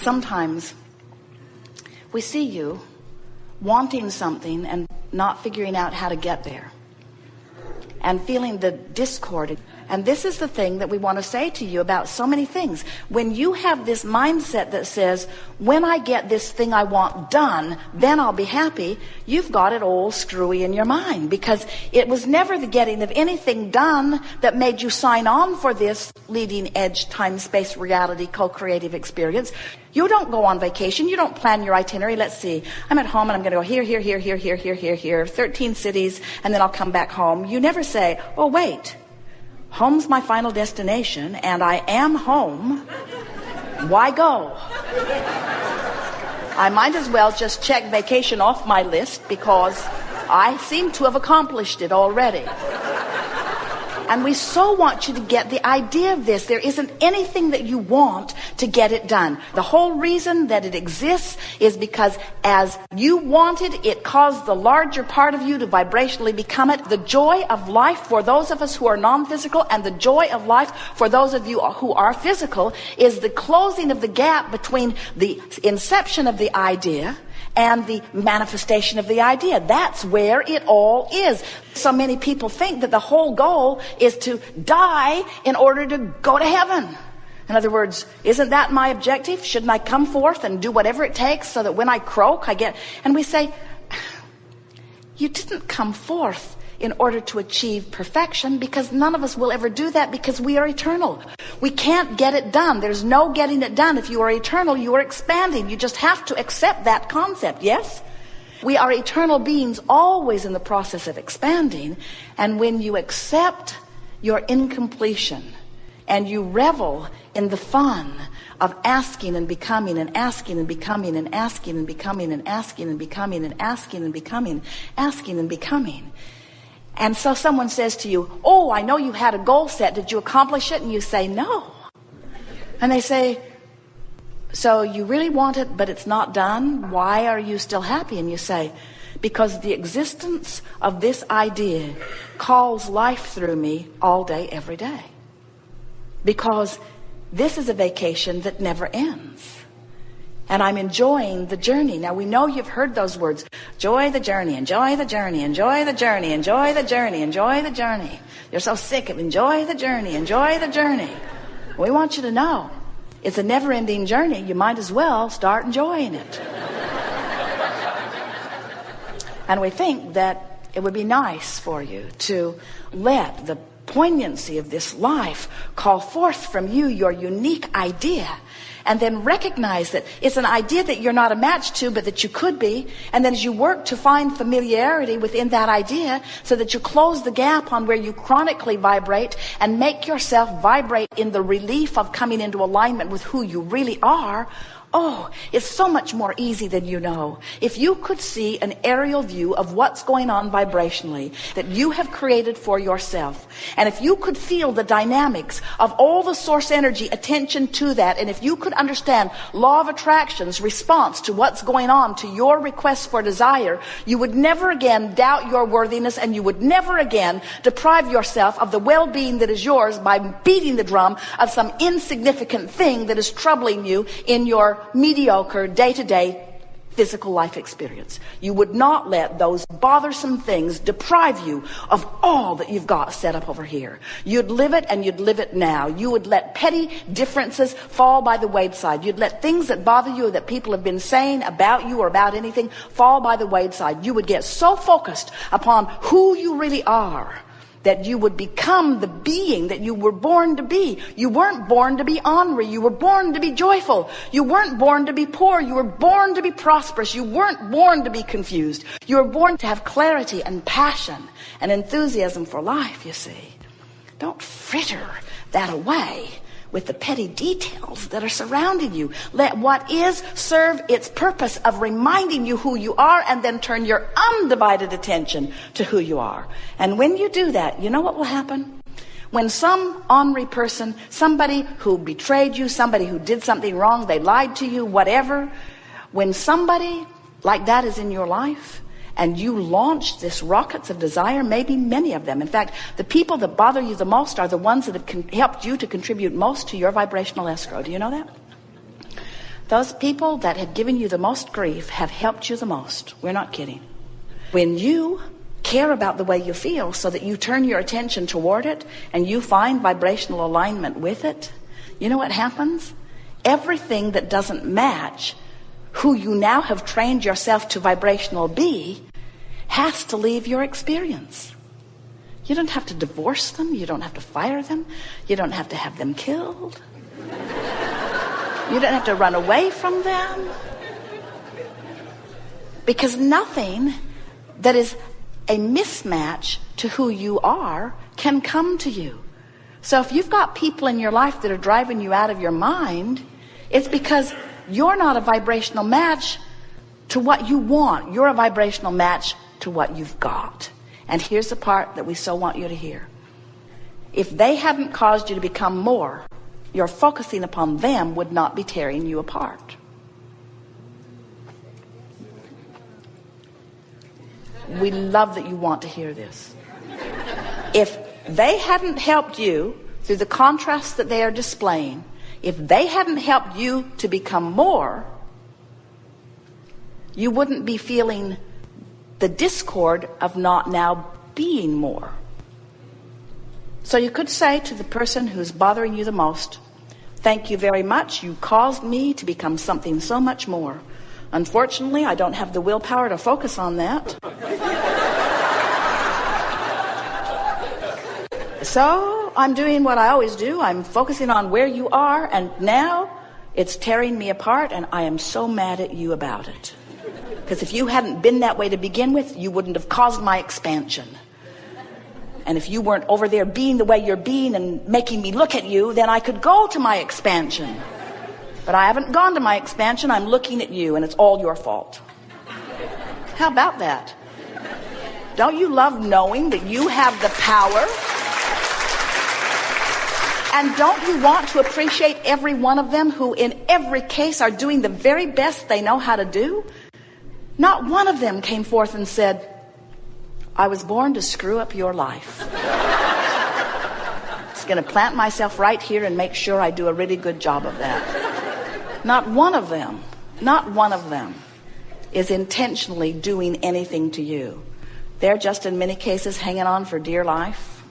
Sometimes we see you wanting something and not figuring out how to get there, and feeling the discord. And this is the thing that we want to say to you about so many things. When you have this mindset that says, when I get this thing I want done, then I'll be happy, you've got it all screwy in your mind, because it was never the getting of anything done that made you sign on for this leading edge time-space reality co-creative experience. You don't go on vacation. You don't plan your itinerary. Let's see. I'm at home and I'm going to go here, 13 cities, and then I'll come back home. You never say, oh, wait, home's my final destination and I am home. Why go? I might as well just check vacation off my list because I seem to have accomplished it already. And we so want you to get the idea of this. There isn't anything that you want to get it done. The whole reason that it exists is because as you wanted, it caused the larger part of you to vibrationally become it. The joy of life for those of us who are non-physical, and the joy of life for those of you who are physical, is the closing of the gap between the inception of the idea and the manifestation of the idea. That's where it all is. So many people think that the whole goal is to die in order to go to heaven. In other words, isn't that my objective? Shouldn't I come forth and do whatever it takes so that when I croak, I get... And we say, you didn't come forth in order to achieve perfection, because none of us will ever do that, because we are eternal. We can't get it done. There's no getting it done. If you are eternal, you are expanding. You just have to accept that concept, yes? We are eternal beings, always in the process of expanding. And when you accept your incompletion and you revel in the fun of asking and becoming and asking and becoming and asking and becoming and asking and becoming and asking and becoming, asking and becoming. And so someone says to you, oh, I know you had a goal set. Did you accomplish it? And you say, no. And they say, so you really want it, but it's not done. Why are you still happy? And you say, because the existence of this idea calls life through me all day, every day. Because this is a vacation that never ends. And I'm enjoying the journey. Now, we know you've heard those words. Enjoy the journey, enjoy the journey, enjoy the journey, enjoy the journey, enjoy the journey. You're so sick of enjoy the journey, enjoy the journey. We want you to know it's a never-ending journey. You might as well start enjoying it. And we think that it would be nice for you to let the poignancy of this life call forth from you your unique idea, and then recognize that it's an idea that you're not a match to, but that you could be. And then as you work to find familiarity within that idea, so that you close the gap on where you chronically vibrate and make yourself vibrate in the relief of coming into alignment with who you really are. Oh, it's so much more easy than you know. If you could see an aerial view of what's going on vibrationally that you have created for yourself, and if you could feel the dynamics of all the source energy attention to that, and if you could understand law of attraction's response to what's going on to your request for desire, you would never again doubt your worthiness, and you would never again deprive yourself of the well-being that is yours by beating the drum of some insignificant thing that is troubling you in your mediocre day-to-day physical life experience. You would not let those bothersome things deprive you of all that you've got set up over here. You'd live it, and you'd live it now. You would let petty differences fall by the wayside. You'd let things that bother you, that people have been saying about you or about anything, fall by the wayside. You would get so focused upon who you really are that you would become the being that you were born to be. You weren't born to be ornery. You were born to be joyful. You weren't born to be poor. You were born to be prosperous. You weren't born to be confused. You were born to have clarity and passion and enthusiasm for life, you see. Don't fritter that away with the petty details that are surrounding you. Let what is serve its purpose of reminding you who you are, and then turn your undivided attention to who you are. And when you do that, you know what will happen? When some ornery person, somebody who betrayed you, somebody who did something wrong, they lied to you, whatever, when somebody like that is in your life, and you launch this rockets of desire, maybe many of them. In fact, the people that bother you the most are the ones that have helped you to contribute most to your vibrational escrow. Do you know that? Those people that have given you the most grief have helped you the most. We're not kidding. When you care about the way you feel so that you turn your attention toward it and you find vibrational alignment with it, you know what happens? Everything that doesn't match who you now have trained yourself to vibrational be has to leave your experience. You don't have to divorce them. You don't have to fire them. You don't have to have them killed. You don't have to run away from them. Because nothing that is a mismatch to who you are can come to you. So if you've got people in your life that are driving you out of your mind, it's because you're not a vibrational match to what you want. You're a vibrational match to what you've got. And here's the part that we so want you to hear. If they hadn't caused you to become more, your focusing upon them would not be tearing you apart. We love that you want to hear this. If they hadn't helped you through the contrast that they are displaying, if they hadn't helped you to become more, you wouldn't be feeling the discord of not now being more. So you could say to the person who's bothering you the most, thank you very much. You caused me to become something so much more. Unfortunately, I don't have the willpower to focus on that. So I'm doing what I always do. I'm focusing on where you are, and now it's tearing me apart, and I am so mad at you about it. Because if you hadn't been that way to begin with, you wouldn't have caused my expansion. And if you weren't over there being the way you're being and making me look at you, then I could go to my expansion. But I haven't gone to my expansion. I'm looking at you, and it's all your fault. How about that? Don't you love knowing that you have the power? And don't you want to appreciate every one of them who in every case are doing the very best they know how to do? Not one of them came forth and said, I was born to screw up your life. Just going to plant myself right here and make sure I do a really good job of that. Not one of them is intentionally doing anything to you. They're just in many cases hanging on for dear life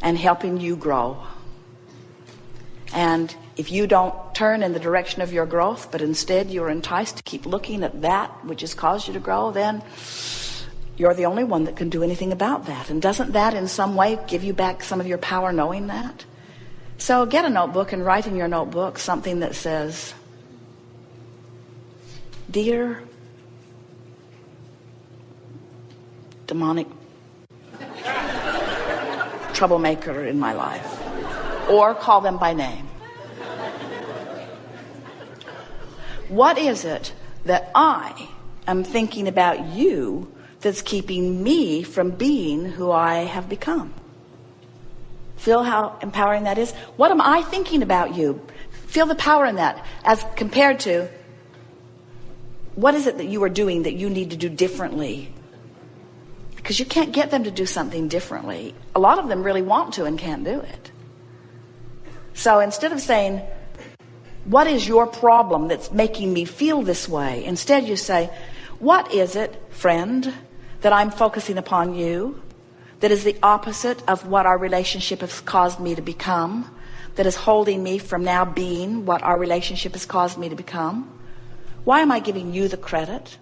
and helping you grow. And if you don't turn in the direction of your growth, but instead you're enticed to keep looking at that which has caused you to grow, then you're the only one that can do anything about that. And doesn't that in some way give you back some of your power knowing that? So get a notebook and write in your notebook something that says, Dear demonic troublemaker in my life. Or call them by name. What is it that I am thinking about you that's keeping me from being who I have become? Feel how empowering that is? What am I thinking about you? Feel the power in that as compared to what is it that you are doing that you need to do differently? Because you can't get them to do something differently. A lot of them really want to and can't do it. So instead of saying, what is your problem that's making me feel this way? Instead you say, what is it, friend, that I'm focusing upon you that is the opposite of what our relationship has caused me to become, that is holding me from now being what our relationship has caused me to become? Why am I giving you the credit?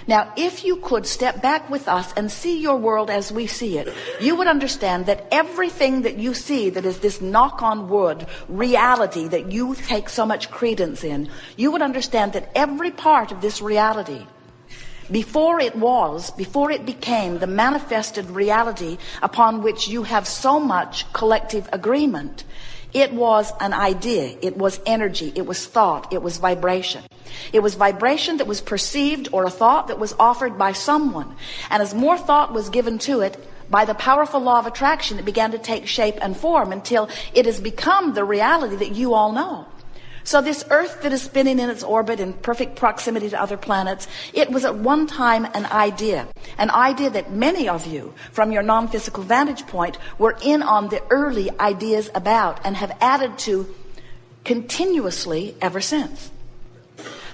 Now, if you could step back with us and see your world as we see it, you would understand that everything that you see that is this knock on wood reality that you take so much credence in, you would understand that every part of this reality, before it became the manifested reality upon which you have so much collective agreement, it was an idea, it was energy, it was thought, it was vibration. It was vibration that was perceived or a thought that was offered by someone. And as more thought was given to it, by the powerful law of attraction, it began to take shape and form until it has become the reality that you all know. So this earth that is spinning in its orbit in perfect proximity to other planets, it was at one time an idea that many of you, from your non-physical vantage point, were in on the early ideas about and have added to continuously ever since.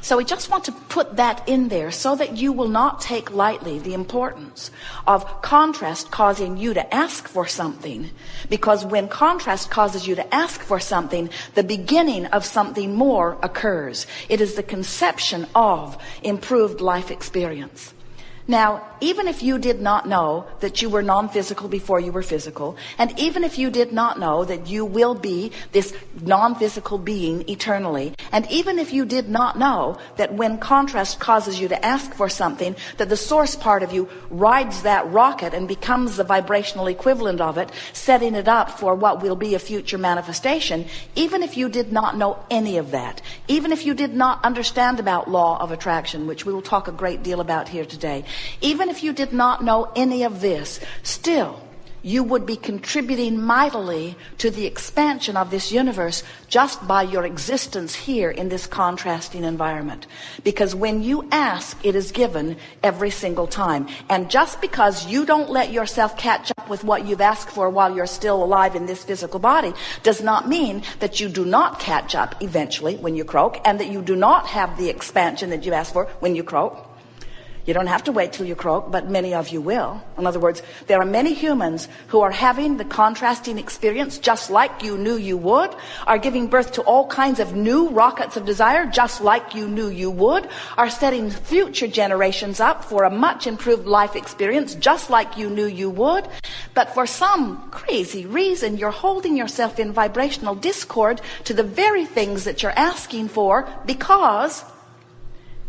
So we just want to put that in there so that you will not take lightly the importance of contrast causing you to ask for something. Because when contrast causes you to ask for something, the beginning of something more occurs. It is the conception of improved life experience. Now, even if you did not know that you were non-physical before you were physical, and even if you did not know that you will be this non-physical being eternally, and even if you did not know that when contrast causes you to ask for something, that the source part of you rides that rocket and becomes the vibrational equivalent of it, setting it up for what will be a future manifestation, even if you did not know any of that, even if you did not understand about law of attraction, which we will talk a great deal about here today, even if you did not know any of this, still you would be contributing mightily to the expansion of this universe just by your existence here in this contrasting environment. Because when you ask, it is given every single time. And just because you don't let yourself catch up with what you've asked for while you're still alive in this physical body does not mean that you do not catch up eventually when you croak, and that you do not have the expansion that you ask for when you croak. You don't have to wait till you croak, but many of you will. In other words, there are many humans who are having the contrasting experience just like you knew you would, are giving birth to all kinds of new rockets of desire just like you knew you would, are setting future generations up for a much improved life experience just like you knew you would. But for some crazy reason, you're holding yourself in vibrational discord to the very things that you're asking for because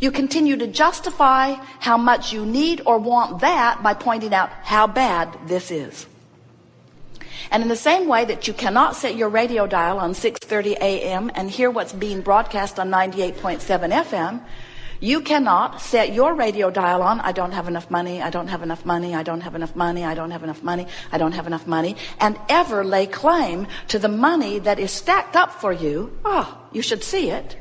you continue to justify how much you need or want that by pointing out how bad this is. And in the same way that you cannot set your radio dial on 6:30 a.m. and hear what's being broadcast on 98.7 FM, you cannot set your radio dial on, I don't have enough money, I don't have enough money, I don't have enough money, I don't have enough money, I don't have enough money, and ever lay claim to the money that is stacked up for you. You should see it.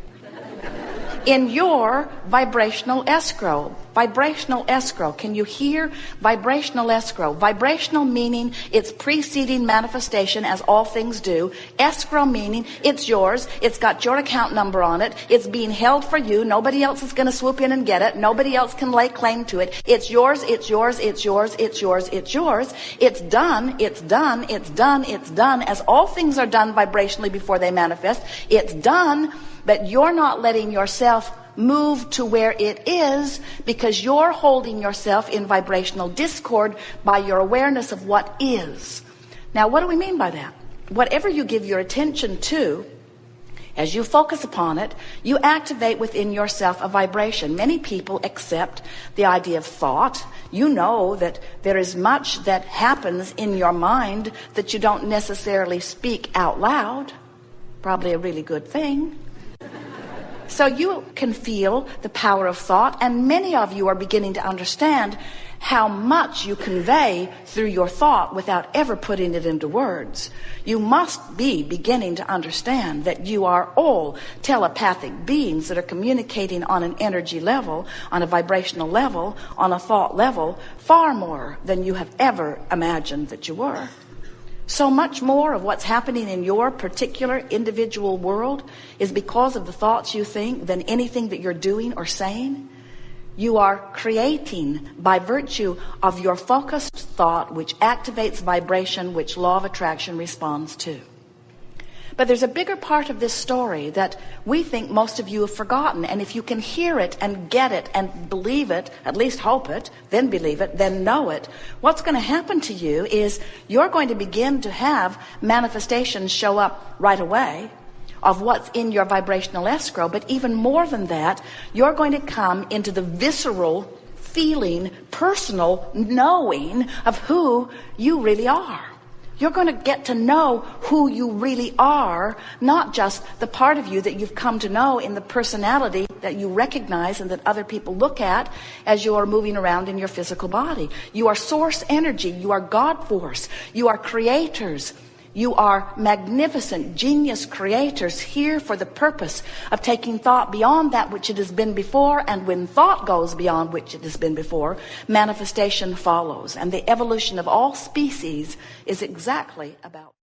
In your vibrational escrow. Vibrational escrow. Can you hear? Vibrational escrow. Vibrational meaning it's preceding manifestation, as all things do. Escrow meaning it's yours. It's got your account number on it. It's being held for you. Nobody else is going to swoop in and get it. Nobody else can lay claim to it. It's yours. It's yours. It's yours. It's yours. It's yours. It's done. It's done. It's done. It's done. As all things are done vibrationally before they manifest. It's done. But you're not letting yourself move to where it is because you're holding yourself in vibrational discord by your awareness of what is. Now, what do we mean by that? Whatever you give your attention to, as you focus upon it, you activate within yourself a vibration. Many people accept the idea of thought. You know that there is much that happens in your mind that you don't necessarily speak out loud. Probably a really good thing. So you can feel the power of thought, and many of you are beginning to understand how much you convey through your thought without ever putting it into words. You must be beginning to understand that you are all telepathic beings that are communicating on an energy level, on a vibrational level, on a thought level, far more than you have ever imagined that you were. So much more of what's happening in your particular individual world is because of the thoughts you think than anything that you're doing or saying. You are creating by virtue of your focused thought, which activates vibration, which law of attraction responds to. But there's a bigger part of this story that we think most of you have forgotten. And if you can hear it and get it and believe it, at least hope it, then believe it, then know it, what's going to happen to you is you're going to begin to have manifestations show up right away of what's in your vibrational escrow. But even more than that, you're going to come into the visceral feeling, personal knowing of who you really are. You're going to get to know who you really are, not just the part of you that you've come to know in the personality that you recognize and that other people look at as you are moving around in your physical body. You are source energy. You are God force. You are creators. You are magnificent genius creators here for the purpose of taking thought beyond that which it has been before. And when thought goes beyond which it has been before, manifestation follows. And the evolution of all species is exactly about